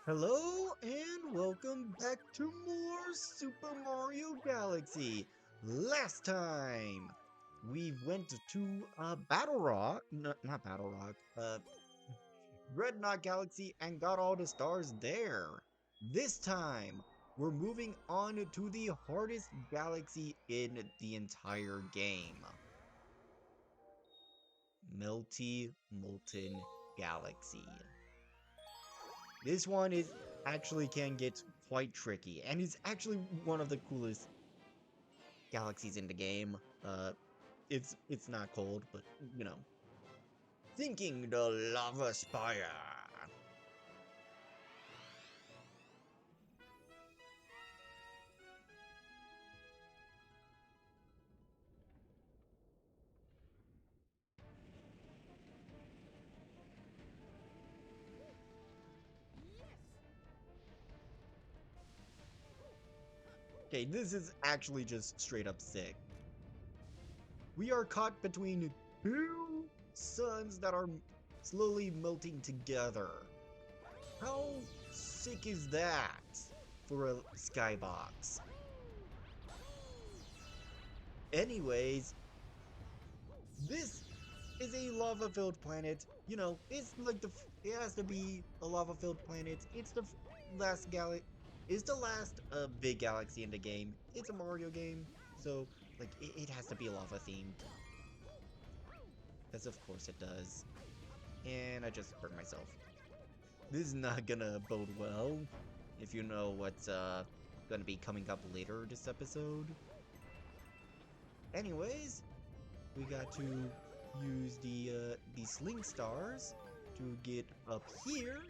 Hello and welcome back to more Super Mario Galaxy. Last time we went to Battle Rock, no, not Battle Rock, Red Knot Galaxy and got all the stars there. This time we're moving on to the hardest galaxy in the entire game. Melty Molten Galaxy. This one is actually can get quite tricky, and is actually one of the coolest galaxies in the game. It's not cold, but you know, thinking the lava spire. Okay, this is actually just straight up sick. We are caught between two suns that are slowly melting together. How sick is that for a skybox? Anyways, this is a lava-filled planet. You know, it's like it has to be a lava-filled planet. It's the last it's the last big galaxy in the game. It's a Mario game, so like it has to be lava themed. Because of course it does. And I just hurt myself. This is not gonna bode well if you know what's gonna be coming up later this episode. Anyways, we got to use the sling stars to get up here.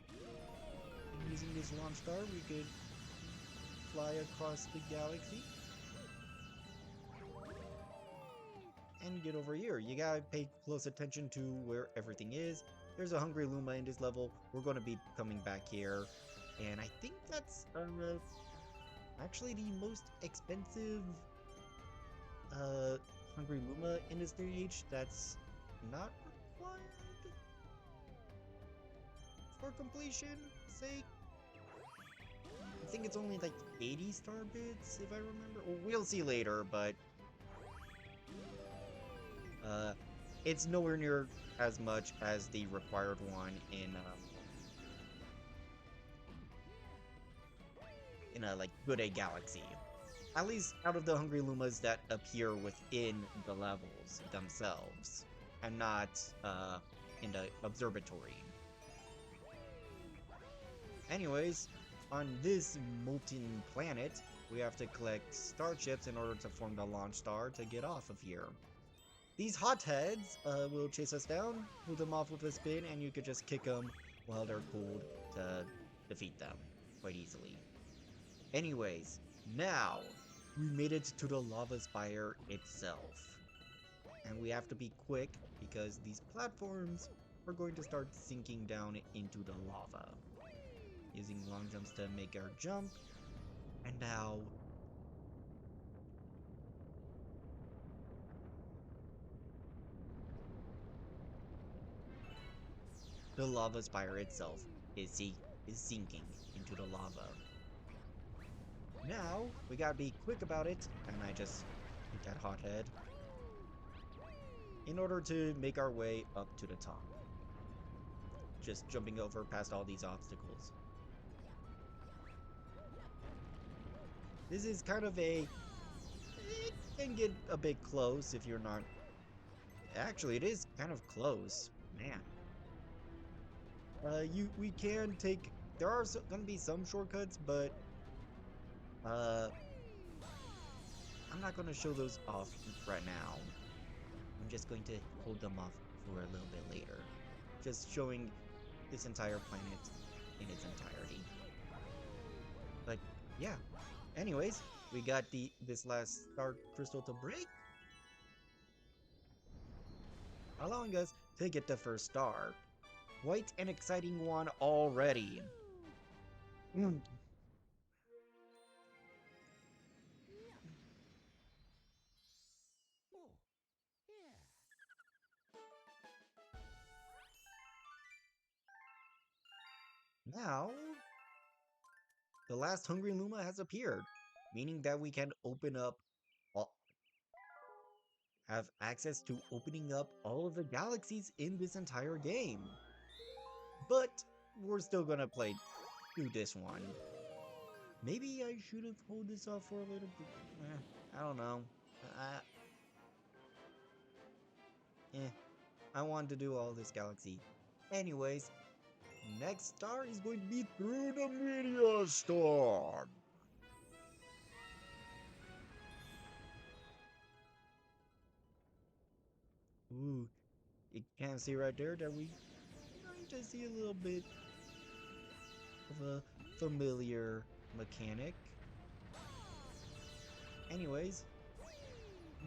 And using this launch star, we could fly across the galaxy and get over here. You gotta pay close attention to where everything is. There's a hungry Luma in this level. We're going to be coming back here, and I think that's actually the most expensive uh hungry Luma in this stage. That's not required for completion sake. I think it's only like 80 star bits, if I remember. Well, we'll see later, but uh, it's nowhere near as much as the required one in a like Good A Galaxy. At least out of the Hungry Lumas that appear within the levels themselves, and not in the observatory. Anyways, on this molten planet, we have to collect starships in order to form the launch star to get off of here. These hotheads will chase us down, move them off with a spin, and you could just kick them while they're cooled to defeat them quite easily. Anyways, now we made it to the lava spire itself. And we have to be quick because these platforms are going to start sinking down into the lava. Using long jumps to make our jump. And now the lava spire itself is sinking into the lava. Now, we gotta be quick about it, and I just hit that hothead, in order to make our way up to the top. Just jumping over past all these obstacles. This is kind of it can get a bit close if you're not... Actually, it is kind of close, man. We can take... There are gonna be some shortcuts, but uh, I'm not gonna show those off right now. I'm just going to hold them off for a little bit later. Just showing this entire planet in its entirety. But yeah. Anyways, we got this last star crystal to break, allowing us to get the first star. Quite an exciting one already. Mm. Now, the last Hungry Luma has appeared, meaning that we can all, have access to opening up all of the galaxies in this entire game. But we're still gonna do this one. Maybe I should have hold this off for a little bit. I don't know. Uh, eh, I wanted to do all this galaxy. Anyways, next star is going to be through the meteor storm. Ooh, you can see right there that we going to see a little bit of a familiar mechanic. Anyways,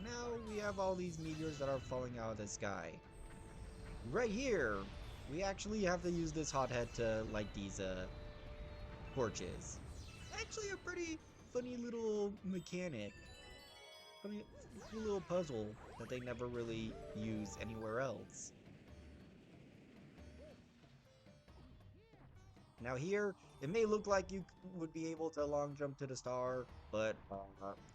now we have all these meteors that are falling out of the sky. Right here, we actually have to use this hothead to light these torches. Actually a pretty funny little mechanic. Funny little puzzle that they never really use anywhere else. Now here, it may look like you would be able to long jump to the star, but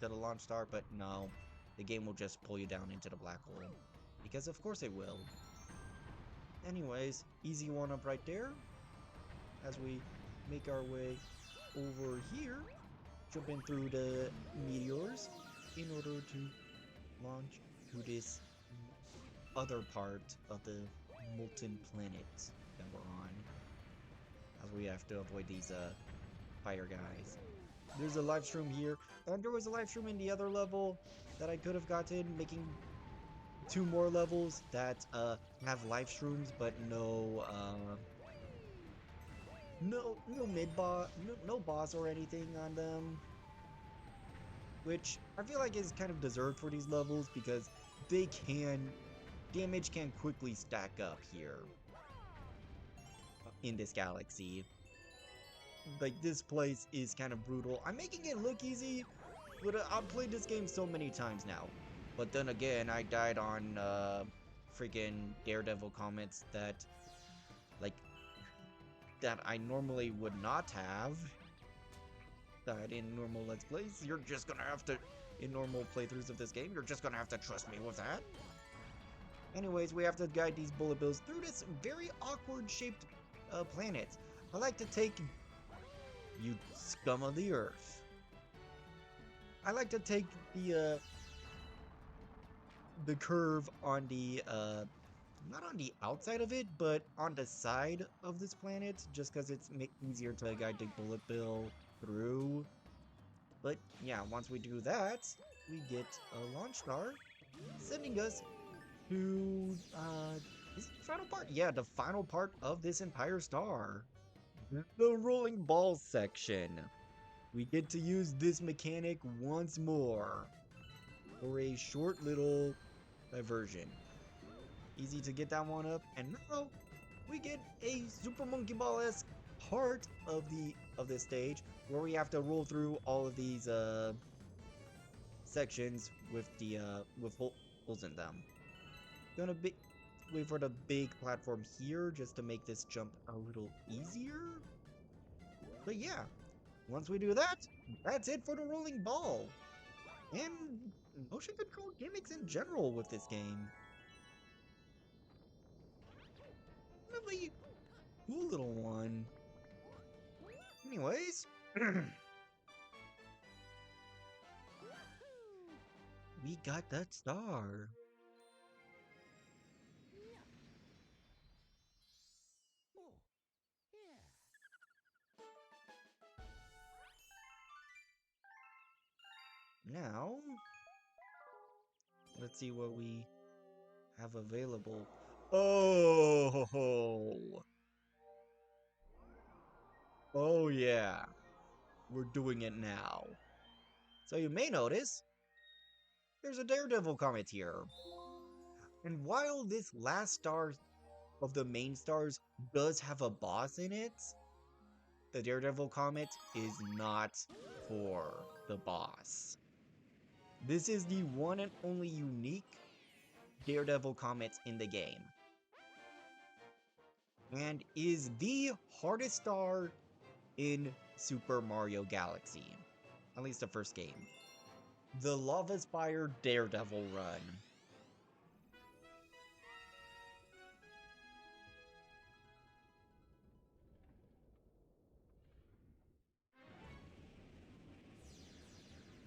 to the launch star, but no. The game will just pull you down into the black hole. Because of course it will. Anyways, easy one up right there. As we make our way over here, jumping through the meteors in order to launch to this other part of the molten planet that we're on. As we have to avoid these fire guys. There's a live stream here, and there was a live stream in the other level that I could have gotten, making 2 more levels that have live streams but no mid boss, no boss or anything on them, which I feel like is kind of deserved for these levels because damage can quickly stack up here in this galaxy. Like, this place is kind of brutal. I'm making it look easy, but I've played this game so many times now. But then again, I died on freaking Daredevil comments that I normally would not have died in normal Let's Plays. You're just gonna have to, in normal playthroughs of this game, you're just gonna have to trust me with that. Anyways, we have to guide these bullet bills through this very awkward shaped planet. I like to take, you scum of the earth. I like to take the curve on the not on the outside of it, but on the side of this planet, just because it's easier to guide the bullet bill through. But yeah, once we do that, we get a launch star, sending us to, is it the final part? Yeah, the final part of this entire star. The rolling ball section. We get to use this mechanic once more for a short little diversion. Easy to get that one up, and now we get a Super Monkey Ball-esque part of this stage where we have to roll through all of these sections with holes in them. Gonna wait for the big platform here just to make this jump a little easier. But yeah, once we do that, that's it for the rolling ball. And motion control gimmicks in general with this game. Really cool little one. Anyways, we got that star. Now, let's see what we have available. Oh, oh yeah, we're doing it now. So you may notice there's a Daredevil comet here. And while this last star of the main stars does have a boss in it, the Daredevil comet is not for the boss. This is the one and only unique Daredevil comet in the game, and is the hardest star in Super Mario Galaxy. At least the first game. The Lava Spire Daredevil Run.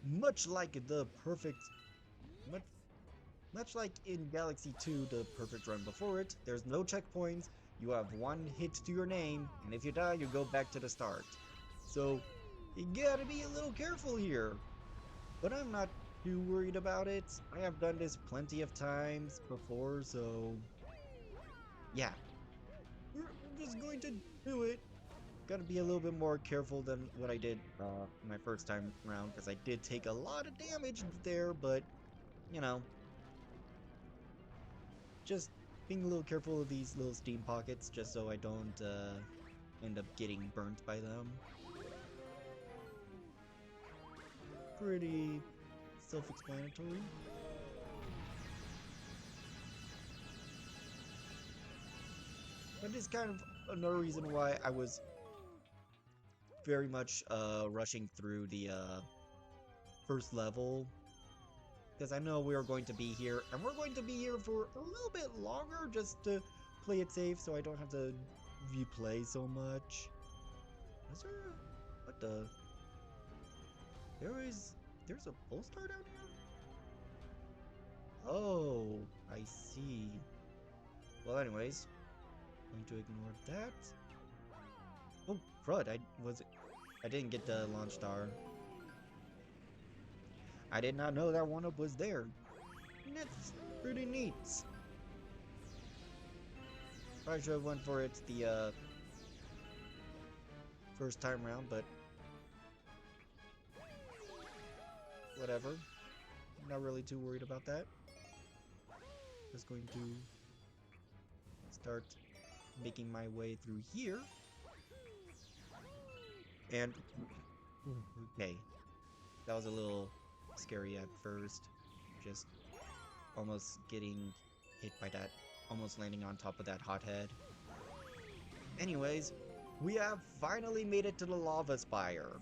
Much like the perfect... Much, much like in Galaxy 2, the perfect run before it, there's no checkpoints, you have one hit to your name, and if you die, you go back to the start. So, you gotta be a little careful here. But I'm not too worried about it. I have done this plenty of times before, so... Yeah. We're just going to do it. Gotta be a little bit more careful than what I did my first time around, because I did take a lot of damage there, but, you know, just being a little careful of these little steam pockets, just so I don't end up getting burnt by them. Pretty self-explanatory. That is kind of another reason why I was very much rushing through the first level, because I know we are going to be here, and we're going to be here for a little bit longer just to play it safe so I don't have to replay so much. Is there a... what the... there's a pole star down here? Oh, I see. Well, anyways, going to ignore that. Oh, crud, I didn't get the launch star. I did not know that one-up was there. That's pretty neat. Probably should have went for it the first time round, but whatever. I'm not really too worried about that. Just going to start making my way through here. And okay, that was a little scary at first. Just almost getting hit by that, almost landing on top of that hothead. Anyways, we have finally made it to the lava spire.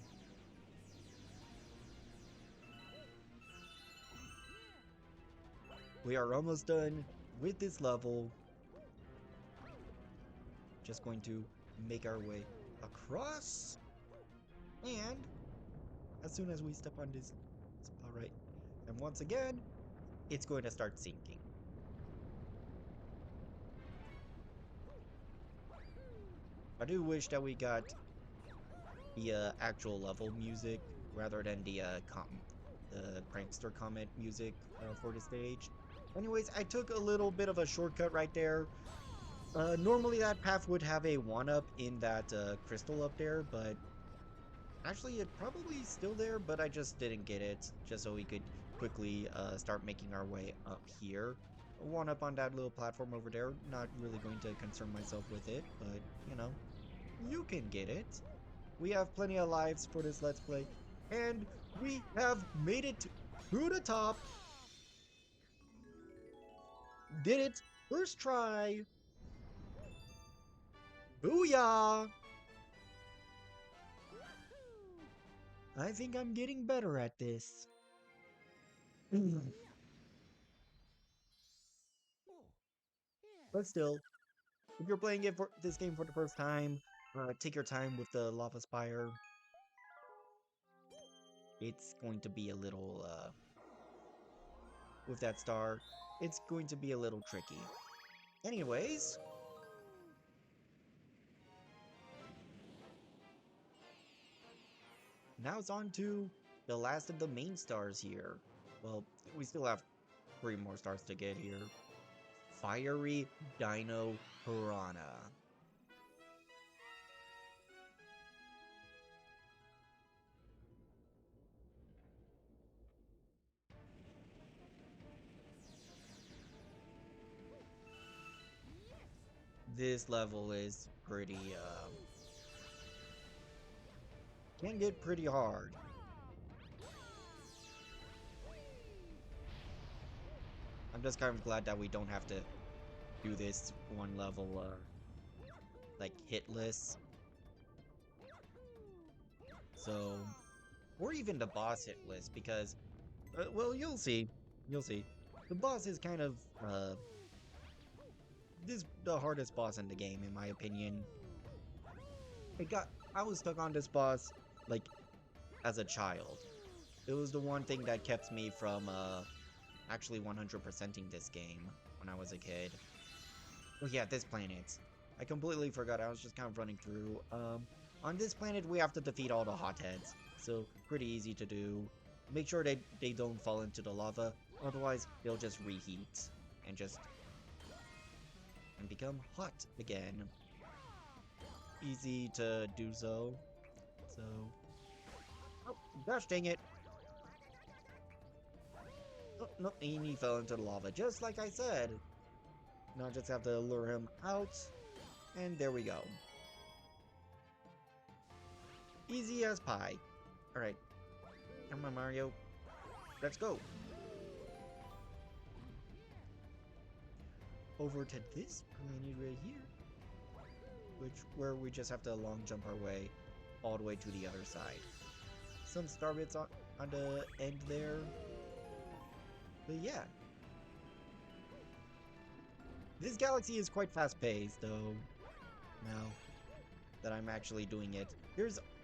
We are almost done with this level. Just going to make our way across. And as soon as we step on this spot right, and once again, it's going to start sinking. I do wish that we got the actual level music rather than the prankster comment music for the stage. Anyways, I took a little bit of a shortcut right there. Normally that path would have a 1-up in that crystal up there, but actually it's probably still there, but I just didn't get it, just so we could quickly start making our way up here. A 1-up on that little platform over there, not really going to concern myself with it, but, you know, you can get it. We have plenty of lives for this Let's Play, and we have made it to the top. Did it first try. Booyah! I think I'm getting better at this. But still, if you're playing it for this game for the first time, take your time with the lava spire. It's going to be a little, with that star, it's going to be a little tricky. Anyways, now it's on to the last of the main stars here. Well, we still have 3 more stars to get here. Fiery Dino Piranha. This level is pretty, can get pretty hard. I'm just kind of glad that we don't have to do this one level, like, hitless. So, or even the boss hit list, because, well, you'll see. You'll see. The boss is kind of, this the hardest boss in the game, in my opinion. I was stuck on this boss, like, as a child. It was the one thing that kept me from, actually 100%ing this game when I was a kid. Oh yeah, this planet. I completely forgot, I was just kind of running through. On this planet, we have to defeat all the hotheads, so pretty easy to do. Make sure they don't fall into the lava, otherwise they'll just reheat and become hot again. Easy to do so. So, oh gosh dang it! Oh, no, and he fell into the lava, just like I said. Now I just have to lure him out, and there we go. Easy as pie. Alright, come on Mario, let's go. Over to this planet right here, where we just have to long jump our way all the way to the other side. Some star bits on the end there, but yeah. This galaxy is quite fast-paced, though, now that I'm actually doing it.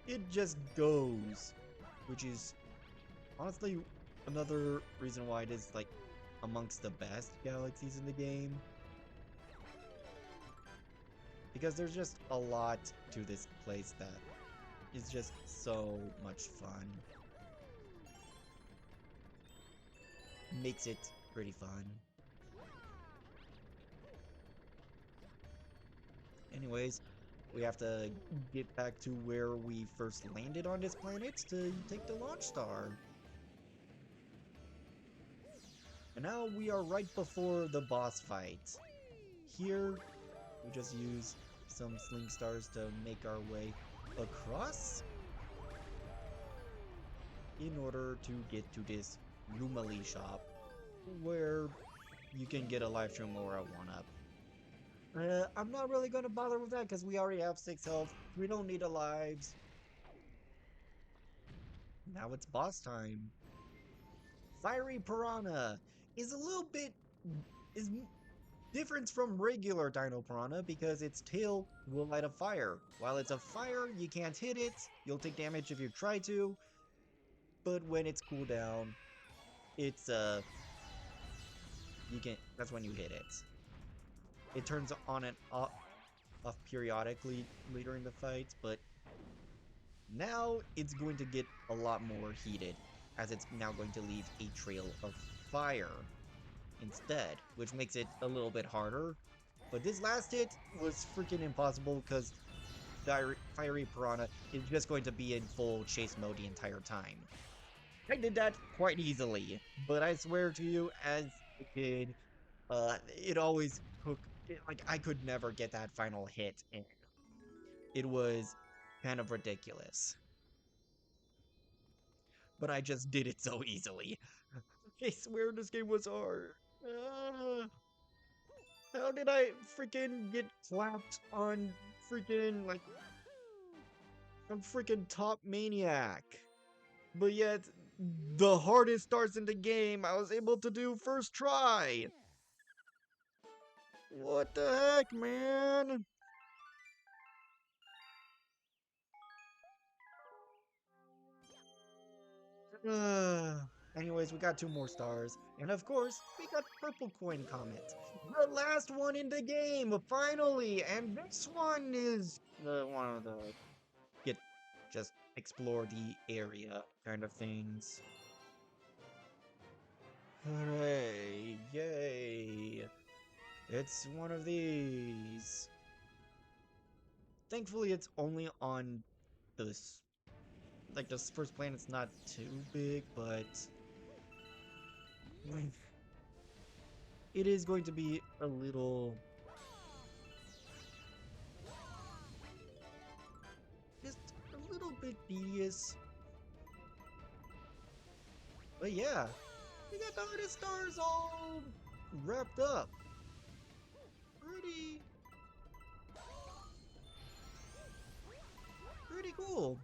It just goes, which is honestly another reason why it is, like, amongst the best galaxies in the game. Because there's just a lot to this place that is just so much fun. Makes it pretty fun. Anyways, we have to get back to where we first landed on this planet to take the launch star. And now we are right before the boss fight. Here, we just use some sling stars to make our way across in order to get to this Lumali shop, where you can get a life stream or a 1-up. I'm not really gonna bother with that because we already have 6 health. We don't need a lives. Now it's boss time. Fiery Piranha is a little bit is different from regular Dino Piranha because its tail will light a fire. While it's a fire, you can't hit it. You'll take damage if you try to. But when it's cooldown, it's that's when you hit it. It turns on and off periodically later in the fight, but now it's going to get a lot more heated, as it's now going to leave a trail of fire instead, which makes it a little bit harder. But this last hit was freaking impossible because Fiery Piranha is just going to be in full chase mode the entire time. I did that quite easily, but I swear to you, as a kid, it always took, like, I could never get that final hit in. It was kind of ridiculous. But I just did it so easily. I swear this game was hard. How did I freaking get clapped on freaking, like, I'm freaking top maniac? But yet, the hardest stars in the game I was able to do first try. What the heck, man? Anyways, we got 2 more stars. And of course, we got Purple Coin Comet. The last one in the game, finally! And this one is one of the just explore the area kind of things. Hooray! Yay! It's one of these. Thankfully, it's only on this. Like, this first planet's not too big, but it is going to be a little. Just a little bit tedious. But yeah, we got the hardest stars all wrapped up. Pretty cool.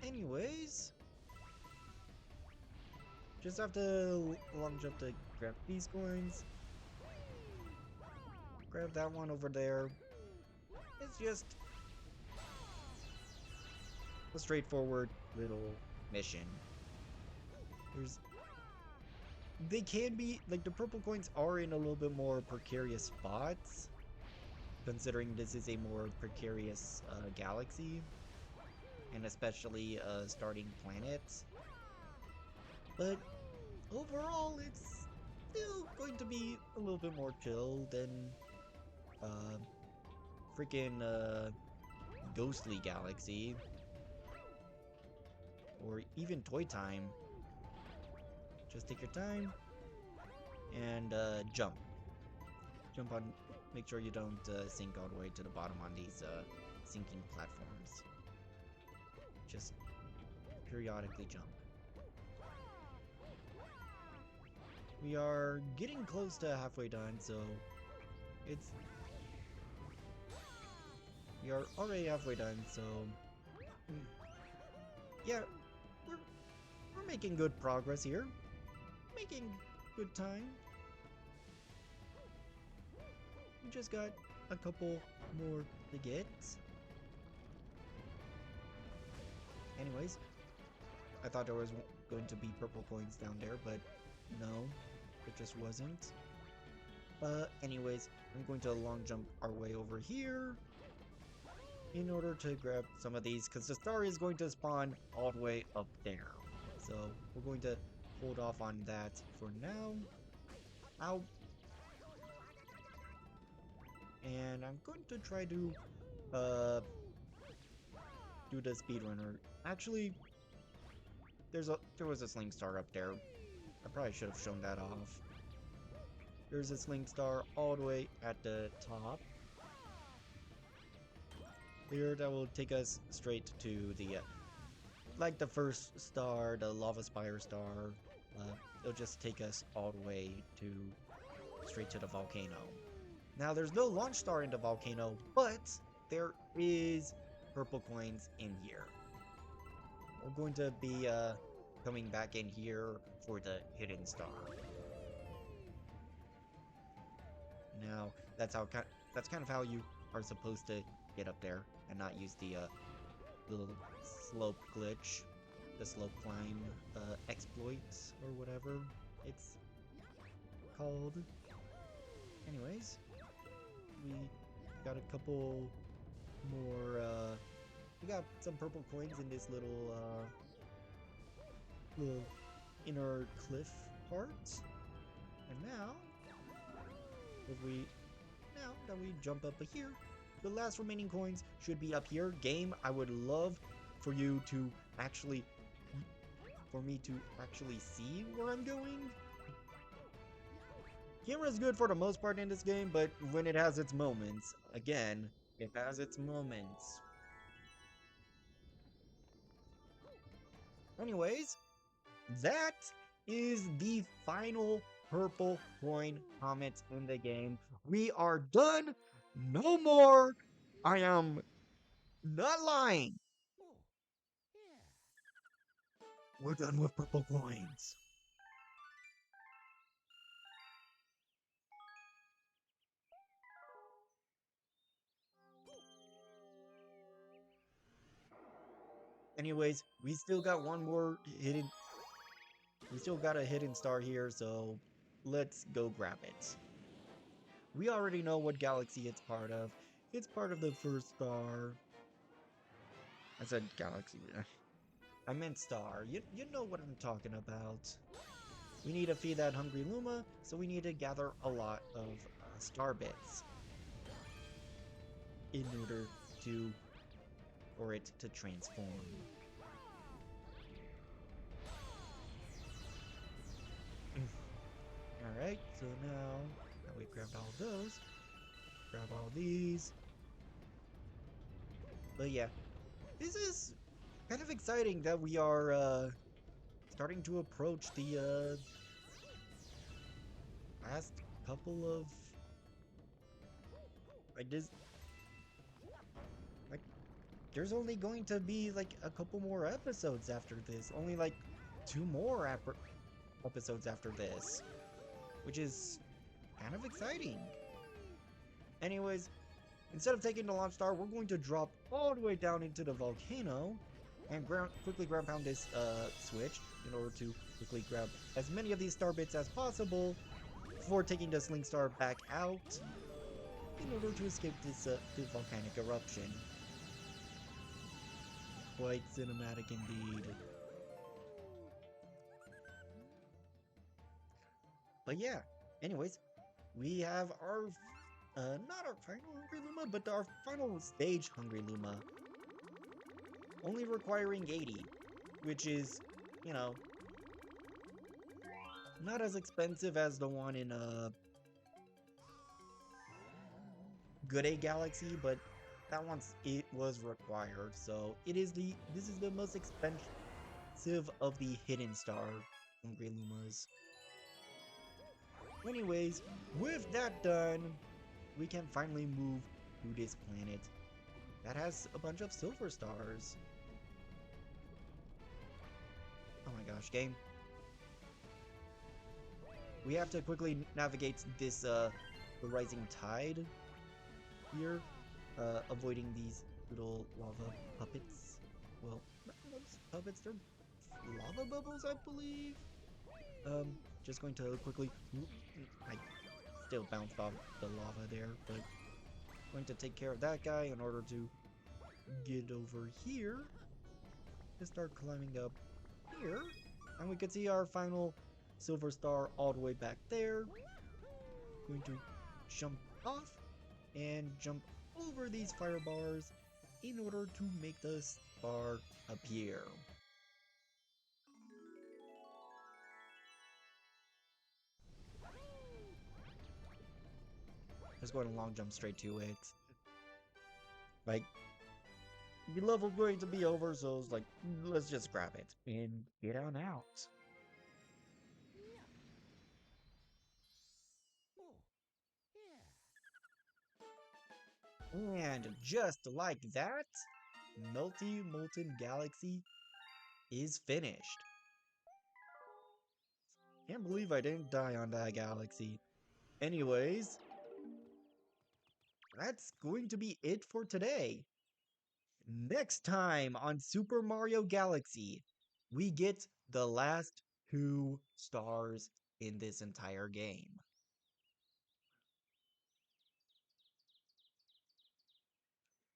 anyways, just have to long jump to grab these coins. Grab that one over there. It's just a straightforward little mission. They can be, like, the purple coins are in a little bit more precarious spots, considering this is a more precarious galaxy, and especially starting planet. But overall, it's still going to be a little bit more chill than freaking Ghostly Galaxy, or even Toy Time. Just take your time and jump. Jump on, make sure you don't sink all the way to the bottom on these sinking platforms. Just periodically jump. We are getting close to halfway done, so we are already halfway done, so yeah, we're making good progress here. Making good time. We just got a couple more to get. Anyways, I thought there was going to be purple coins down there, but no, it just wasn't. Anyways, I'm going to long jump our way over here in order to grab some of these, because the star is going to spawn all the way up there. So we're going to hold off on that for now. Ow. And I'm going to try to do the speedrunner. Actually, there was a sling star up there. I probably should have shown that off. There's a sling star all the way at the top. Here, that will take us straight to the like the first star, the lava spire star. It'll just take us all the way straight to the volcano. Now, there's no launch star in the volcano, but there is purple coins in here. We're going to be coming back in here for the hidden star. Now, that's kind of how you are supposed to get up there and not use the little slope glitch, the slope climb exploits, or whatever it's called. Anyways, we got a couple more, we got some purple coins in this little inner cliff part. And now that we jump up here, the last remaining coins should be up here. Game, I would love for me to actually see where I'm going. Camera's good for the most part in this game, but when it has its moments, again, it has its moments. Anyways, that is the final purple coin comet in the game. We are done. No more. I am not lying. We're done with purple coins. Anyways, we still got one more hidden. We still got a hidden star here, so let's go grab it. We already know what galaxy it's part of. It's part of the first star. I said galaxy. I meant star. You know what I'm talking about. We need to feed that hungry Luma, so we need to gather a lot of star bits in order for it to transform. Alright, so now that we've grabbed all of those, grab all these. But yeah, this is kind of exciting that we are starting to approach the last couple of there's only going to be like a couple more episodes after this. Only like two more episodes after this, which is kind of exciting. Anyways, instead of taking the launch star, we're going to drop all the way down into the volcano and quickly ground pound this switch in order to quickly grab as many of these star bits as possible before taking the sling star back out in order to escape this volcanic eruption. Quite cinematic indeed. But yeah, anyways, we have our not our final Hungry Luma, but our final stage Hungry Luma. Only requiring 80, which is, you know, not as expensive as the one in Good A Galaxy, but that one's it was required. So this is the most expensive of the hidden star Hungry Lumas. Anyways, with that done, we can finally move to this planet that has a bunch of silver stars. Oh my gosh, game. We have to quickly navigate this the rising tide here, avoiding these little lava puppets. Well, not puppets, they're lava bubbles, I believe. Just going to quickly. I still bounced off the lava there, but going to take care of that guy in order to get over here and start climbing up here. And we can see our final silver star all the way back there. Going to jump off and jump over these fire bars in order to make the star appear. Just going to long jump straight to it. Like, the level's going to be over, so it's like, let's just grab it and get on out. And just like that, Melty Molten Galaxy is finished. Can't believe I didn't die on that galaxy. Anyways, that's going to be it for today. Next time on Super Mario Galaxy, we get the last two stars in this entire game.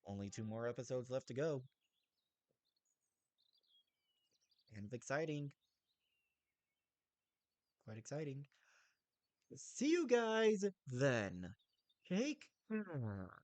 Only two more episodes left to go. And exciting. Quite exciting. See you guys then. Take care.